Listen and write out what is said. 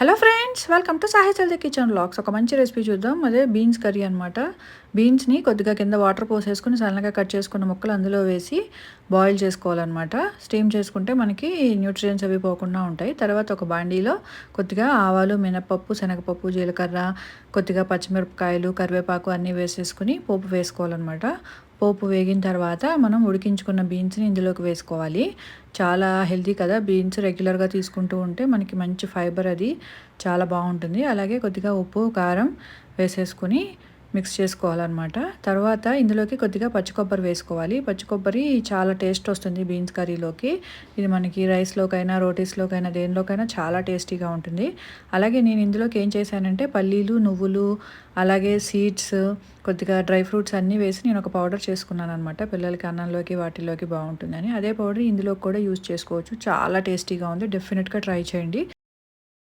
Hello friends, welcome to Sahi healthy kitchen vlogs. ఒక మంచి recipe చూద్దాం. అదే బీన్స్ కర్రీ అనమాట. బీన్స్ని కొద్దిగా కింద వాటర్ పోసేసుకుని సన్నగా కట్ చేసుకున్న ముక్కలు అందులో వేసి బాయిల్ చేసుకోవాలన్నమాట. స్టీమ్ చేసుకుంటే మనకి న్యూట్రియంట్స్ అవి పోకుండా ఉంటాయి. తర్వాత ఒక బాండీలో కొద్దిగా ఆవాలు, మినపప్పు, శనగపప్పు, జీలకర్ర, కొద్దిగా పచ్చిమిరపకాయలు, కరివేపాకు అన్నీ వేసేసుకుని పోపు వేసుకోవాలన్నమాట. పోపు వేగిన తర్వాత మనం ఉడికించుకున్న బీన్స్ని ఇందులోకి వేసుకోవాలి. చాలా హెల్తీ కదా బీన్స్. రెగ్యులర్గా తీసుకుంటూ ఉంటే మనకి మంచి ఫైబర్ అది చాలా బాగుంటుంది. అలాగే కొద్దిగా ఉప్పు, కారం వేసేసుకొని మిక్స్ చేసుకోవాలన్నమాట. తర్వాత ఇందులోకి కొద్దిగా పచ్చి కొబ్బరి వేసుకోవాలి. పచ్చి కొబ్బరి చాలా టేస్ట్ వస్తుంది బీన్స్ కర్రీలోకి. ఇది మనకి రైస్లోకైనా, రోటీస్లోకైనా, దేనిలోకైనా చాలా టేస్టీగా ఉంటుంది. అలాగే నేను ఇందులోకి ఏం చేశానంటే పల్లీలు, నువ్వులు, అలాగే సీడ్స్, కొద్దిగా డ్రై ఫ్రూట్స్ అన్నీ వేసి నేను ఒక పౌడర్ చేసుకున్నాను అనమాట. పిల్లలకి అన్నంలోకి వాటిల్లోకి బాగుంటుందని. అదే పౌడర్ ఇందులో కూడా యూజ్ చేసుకోవచ్చు. చాలా టేస్టీగా ఉంది. డెఫినెట్గా ట్రై చేయండి.